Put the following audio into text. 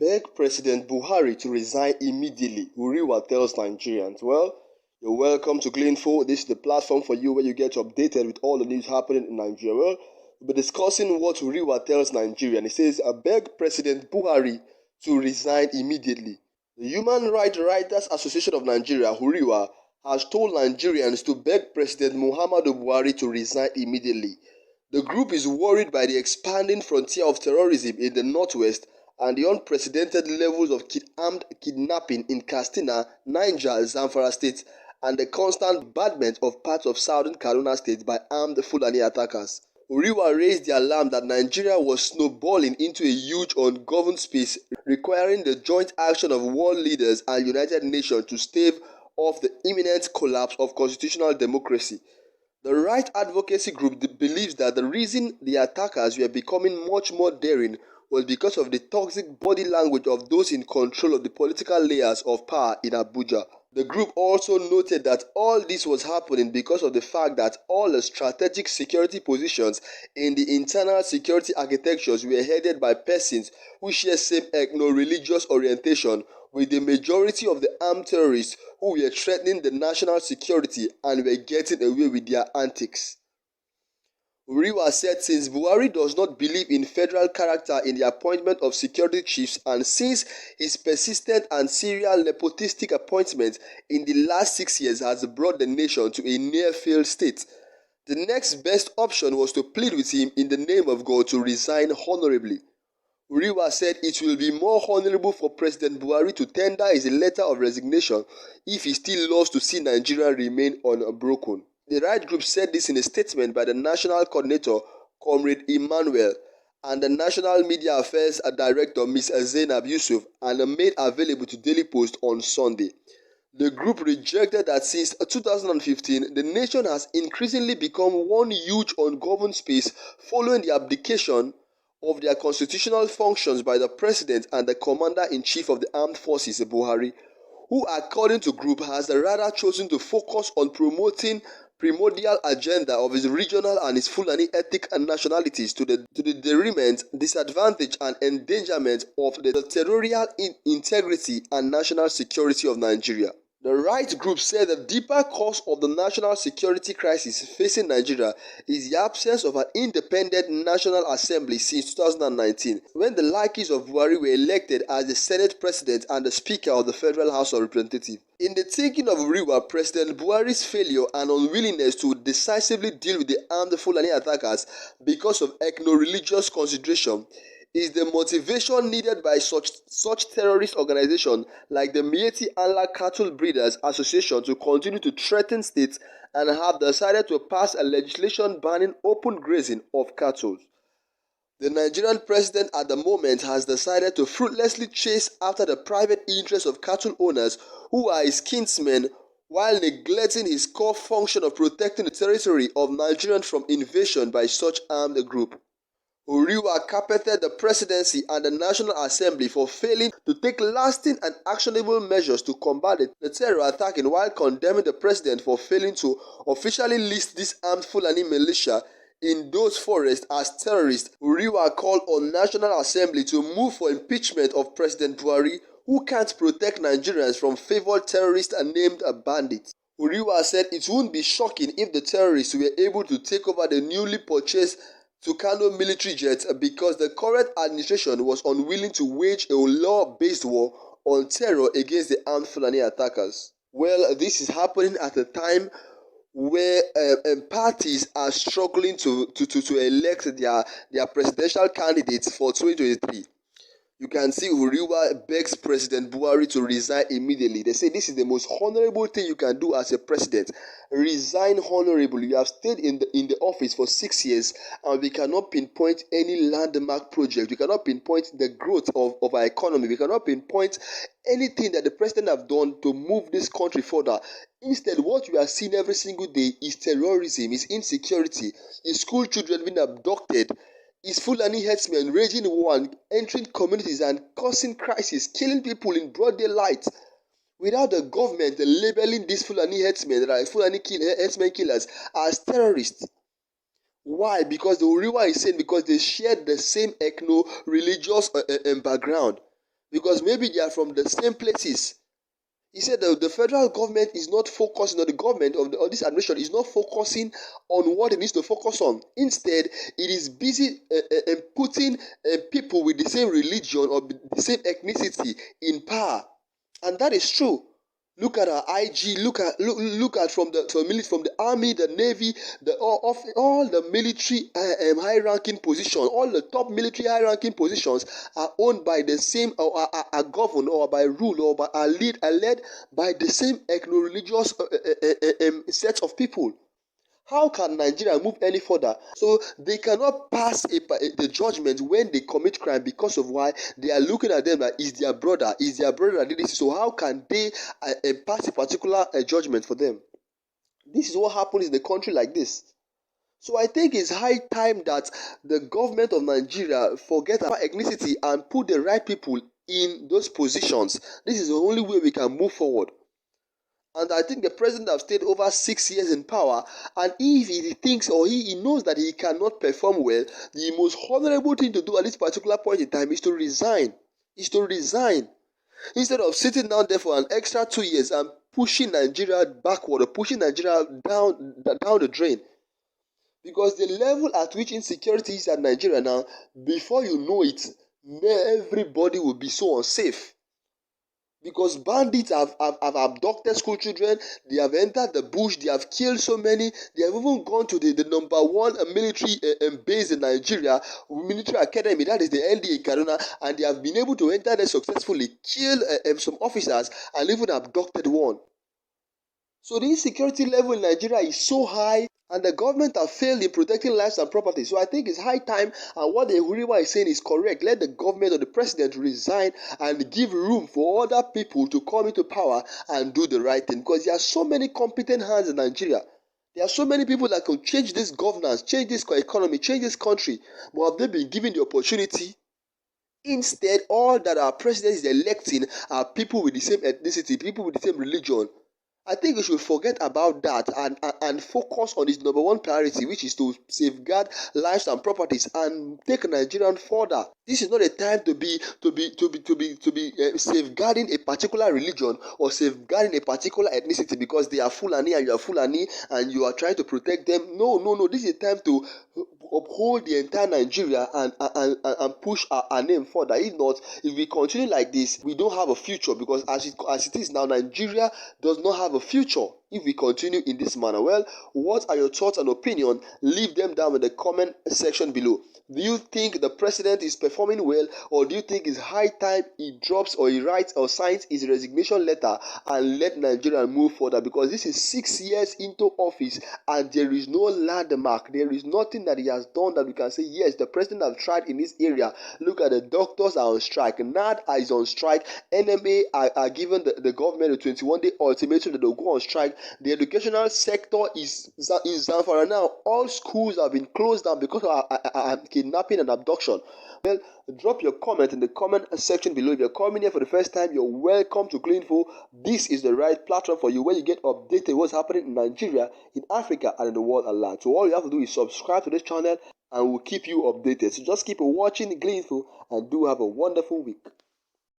beg President Buhari to resign immediately, Huriwa tells Nigerians. Well, you're welcome to Gleanful. This is the platform for you where you get updated with all the news happening in Nigeria. Well, we'll be discussing what Huriwa tells Nigerians. He says, I beg President Buhari to resign immediately. The Human Rights Writers Association of Nigeria, Huriwa, has told Nigerians to beg President Muhammadu Buhari to resign immediately. The group is worried by the expanding frontier of terrorism in the northwest and the unprecedented levels of armed kidnapping in Katsina, Niger, Zamfara states, and the constant bombardment of parts of southern Kaduna state by armed Fulani attackers. Huriwa raised the alarm that Nigeria was snowballing into a huge ungoverned space, requiring the joint action of world leaders and United Nations to stave off the imminent collapse of constitutional democracy. The right advocacy group believes that the reason the attackers were becoming much more daring was because of the toxic body language of those in control of the political layers of power in Abuja. The group also noted that all this was happening because of the fact that all the strategic security positions in the internal security architectures were headed by persons who share same ethno-religious orientation with the majority of the armed terrorists who were threatening the national security and were getting away with their antics. Huriwa said since Buhari does not believe in federal character in the appointment of security chiefs and since his persistent and serial nepotistic appointment in the last 6 years has brought the nation to a near-failed state, the next best option was to plead with him in the name of God to resign honorably. Huriwa said it will be more honorable for President Buhari to tender his letter of resignation if he still loves to see Nigeria remain unbroken. The right group said this in a statement by the National Coordinator, Comrade Emmanuel, and the National Media Affairs Director, Ms. Zainab Yusuf, and made available to Daily Post on Sunday. The group rejected that since 2015, the nation has increasingly become one huge ungoverned space following the abdication of their constitutional functions by the President and the Commander-in-Chief of the Armed Forces, Buhari, who according to group has rather chosen to focus on promoting primordial agenda of his regional and his Fulani ethnic and nationalities to the deriment, disadvantage and endangerment of the territorial integrity and national security of Nigeria. The right group said the deeper cause of the national security crisis facing Nigeria is the absence of an independent National Assembly since 2019, when the lackeys of Buhari were elected as the Senate President and the Speaker of the Federal House of Representatives. In the thinking of Huriwa, President Buhari's failure and unwillingness to decisively deal with the armed Fulani attackers because of ethno-religious consideration is the motivation needed by such terrorist organizations like the Miyetti Allah Cattle Breeders Association to continue to threaten states and have decided to pass a legislation banning open grazing of cattle. The Nigerian president at the moment has decided to fruitlessly chase after the private interests of cattle owners who are his kinsmen while neglecting his core function of protecting the territory of Nigerians from invasion by such armed group. Huriwa carpeted the presidency and the National Assembly for failing to take lasting and actionable measures to combat the terror attacking while condemning the president for failing to officially list this armed Fulani militia in those forests as terrorists. Huriwa called on National Assembly to move for impeachment of President Buhari, who can't protect Nigerians from favored terrorists and named bandits. Huriwa said it wouldn't be shocking if the terrorists were able to take over the newly purchased Tucano military jets because the current administration was unwilling to wage a law-based war on terror against the armed Fulani attackers. Well, this is happening at a time where parties are struggling to elect their presidential candidates for 2023. You can see Huriwa begs President Buhari to resign immediately. They say this is the most honorable thing you can do as a president. Resign honorably. You have stayed in the office for 6 years and we cannot pinpoint any landmark project. We cannot pinpoint the growth of our economy. We cannot pinpoint anything that the president have done to move this country further. Instead, what we are seeing every single day is terrorism, is insecurity, is school children being abducted, is Fulani herdsmen raging war and entering communities and causing crisis, killing people in broad daylight, without the government labeling these Fulani herdsmen, herdsmen killers, as terrorists. Why? Because the Huriwa is saying because they share the same ethno-religious background. because maybe they are from the same places. He said that the federal government is not focusing, or the government of this administration is not focusing on what it needs to focus on. Instead, it is busy putting people with the same religion or the same ethnicity in power. And that is true. Look at our IG. Look at from the army, the navy, all the military high-ranking positions. All the top military high-ranking positions are owned by the same, or are governed, or by rule, or are led by the same ethno-religious set of people. How can Nigeria move any further? So they cannot pass the judgment when they commit crime, because of why they are looking at them that is their brother that did this. So how can they pass a particular judgment for them? This is what happens in a country like this. So I think it's high time that the government of Nigeria forget about ethnicity and put the right people in those positions. This is the only way we can move forward. And I think the president has stayed over 6 years in power, and if he thinks, or he knows that he cannot perform well, the most honorable thing to do at this particular point in time is to resign. Instead of sitting down there for an extra 2 years and pushing Nigeria backward, or pushing Nigeria down the drain. Because the level at which insecurity is at Nigeria now, before you know it, everybody will be so unsafe. Because bandits have abducted school children, they have entered the bush, they have killed so many, they have even gone to the number one military base in Nigeria, military academy, that is the NDA Kaduna, and they have been able to enter there successfully, kill some officers, and even abducted one. So the insecurity level in Nigeria is so high, and the government have failed in protecting lives and property. So I think it's high time, and what the Huriwa is saying is correct. Let the government or the president resign and give room for other people to come into power and do the right thing. Because there are so many competent hands in Nigeria. There are so many people that can change this governance, change this economy, change this country. But have they been given the opportunity? Instead, all that our president is electing are people with the same ethnicity, people with the same religion. I think we should forget about that and focus on its number one priority, which is to safeguard lives and properties and take Nigeria further. This is not a time to be safeguarding a particular religion or safeguarding a particular ethnicity because they are Fulani and you are Fulani and you are trying to protect them. No. This is a time to uphold the entire Nigeria and push our name further. If not, if we continue like this, we don't have a future, because as it is now, Nigeria does not have a future if we continue in this manner. Well, what are your thoughts and opinion? Leave them down in the comment section below. Do you think the president is performing well, or do you think it's high time he drops or he writes or signs his resignation letter and let Nigeria move further? Because this is 6 years into office and there is no landmark. There is nothing that he has done that we can say, yes, the president has tried in this area. Look at the doctors are on strike. NAD is on strike. NMA are given the government a 21-day ultimatum that they'll go on strike. The educational sector is in Zamfara now. All schools have been closed down because of kidnapping and abduction. Well, drop your comment in the comment section below. If you're coming here for the first time, you're welcome to Gleanful. This is the right platform for you, where you get updated what's happening in Nigeria, in Africa, and in the world at large. So all you have to do is subscribe to this channel and we'll keep you updated. So just keep watching Gleanful and do have a wonderful week.